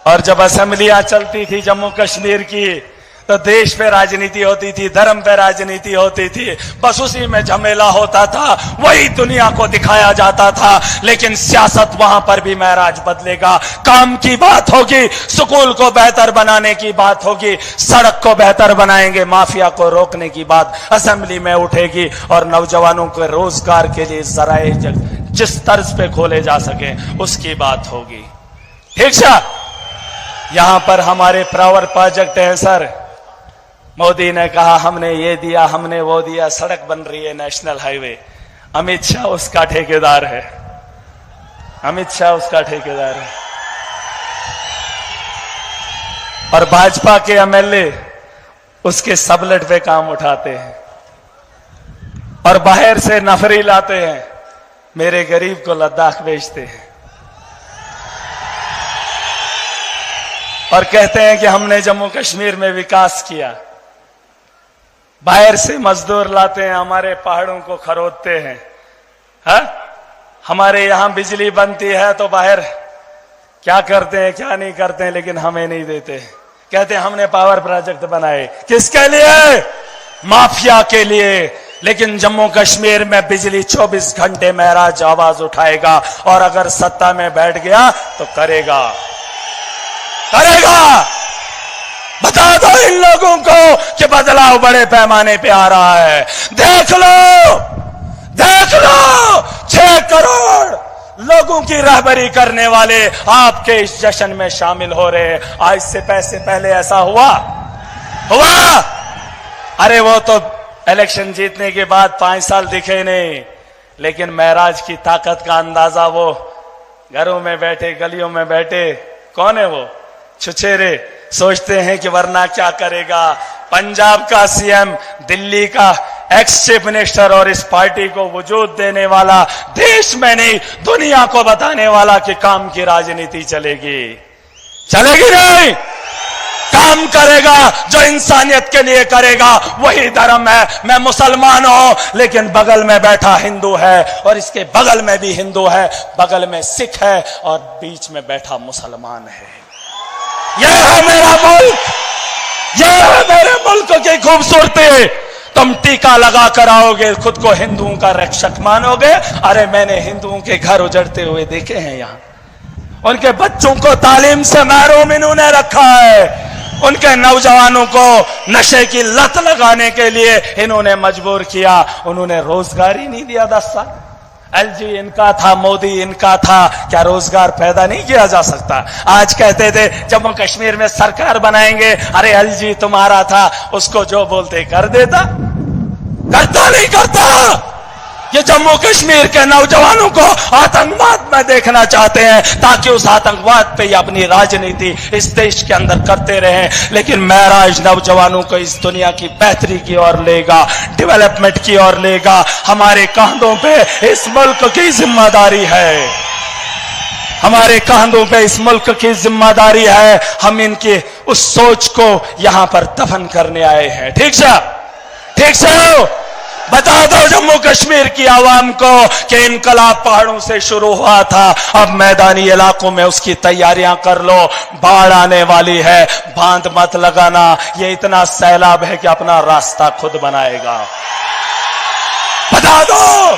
और जब असेंबलियां चलती थी जम्मू कश्मीर की तो देश पे राजनीति होती थी, धर्म पे राजनीति होती थी, बस उसी में झमेला होता था, वही दुनिया को दिखाया जाता था। लेकिन सियासत वहां पर भी महराज बदलेगा। काम की बात होगी, स्कूल को बेहतर बनाने की बात होगी, सड़क को बेहतर बनाएंगे, माफिया को रोकने की बात असेंबली में उठेगी और नौजवानों के रोजगार के लिए जराए जिस तर्ज पे खोले जा सके उसकी बात होगी। ठीक सर, यहां पर हमारे पावर प्रोजेक्ट है सर। मोदी ने कहा हमने ये दिया, हमने वो दिया, सड़क बन रही है, नेशनल हाईवे। अमित शाह उसका ठेकेदार है, अमित शाह उसका ठेकेदार है। और भाजपा के एमएलए उसके सबलेट पे काम उठाते हैं और बाहर से नफरी लाते हैं, मेरे गरीब को लद्दाख बेचते हैं और कहते हैं कि हमने जम्मू कश्मीर में विकास किया। बाहर से मजदूर लाते हैं, हमारे पहाड़ों को खरोदते हैं। हा? हमारे यहां बिजली बनती है तो बाहर क्या करते हैं क्या नहीं करते हैं, लेकिन हमें नहीं देते। कहते हैं हमने पावर प्रोजेक्ट बनाए, किसके लिए? माफिया के लिए। लेकिन जम्मू कश्मीर में बिजली 24 घंटे महराज आवाज उठाएगा और अगर सत्ता में बैठ गया तो करेगा। बता दो इन लोगों को कि बदलाव बड़े पैमाने पे आ रहा है। देख लो, देख लो, 6 करोड़ लोगों की रहबरी करने वाले आपके इस जश्न में शामिल हो रहे हैं। आज से पैसे पहले ऐसा हुआ? अरे वो तो इलेक्शन जीतने के बाद 5 साल दिखे नहीं, लेकिन महराज की ताकत का अंदाजा वो घरों में बैठे, गलियों में बैठे, कौन है वो? छुछेरे सोचते हैं कि वरना क्या करेगा। पंजाब का सीएम, दिल्ली का एक्स चीफ मिनिस्टर और इस पार्टी को वजूद देने वाला, देश में नहीं दुनिया को बताने वाला कि काम की राजनीति चलेगी। चलेगी नहीं, काम करेगा जो इंसानियत के लिए करेगा, वही धर्म है। मैं मुसलमान हूं लेकिन बगल में बैठा हिंदू है और इसके बगल में भी हिंदू है, बगल में सिख है और बीच में बैठा मुसलमान है। यह है मेरा मुल्क, यह है मेरे मुल्क की खूबसूरती। तुम टीका लगा कर आओगे, खुद को हिंदुओं का रक्षक मानोगे। अरे मैंने हिंदुओं के घर उजड़ते हुए देखे हैं, यहां उनके बच्चों को तालीम से महरूम इन्होंने रखा है, उनके नौजवानों को नशे की लत लगाने के लिए इन्होंने मजबूर किया। उन्होंने रोजगार ही नहीं दिया 10 साल। एलजी इनका था, मोदी इनका था, क्या रोजगार पैदा नहीं किया जा सकता? आज कहते थे जम्मू कश्मीर में सरकार बनाएंगे, अरे एलजी तुम्हारा था, उसको जो बोलते कर देता, करता नहीं करता। ये जम्मू कश्मीर के नौजवानों को आतंकवाद में देखना चाहते हैं ताकि उस आतंकवाद पे ही अपनी राजनीति इस देश के अंदर करते रहें। लेकिन महराज नौजवानों को इस दुनिया की बेहतरी की ओर लेगा, डेवलपमेंट की ओर लेगा। हमारे कंधों पे इस मुल्क की जिम्मेदारी है, हमारे कंधों पे इस मुल्क की जिम्मेदारी है। हम इनकी उस सोच को यहां पर दफन करने आए हैं। ठीक से, ठीक से बता दो जम्मू कश्मीर की आवाम को कि इनकलाब पहाड़ों से शुरू हुआ था, अब मैदानी इलाकों में उसकी तैयारियां कर लो। बाढ़ आने वाली है, बांध मत लगाना, ये इतना सैलाब है कि अपना रास्ता खुद बनाएगा। बता दो।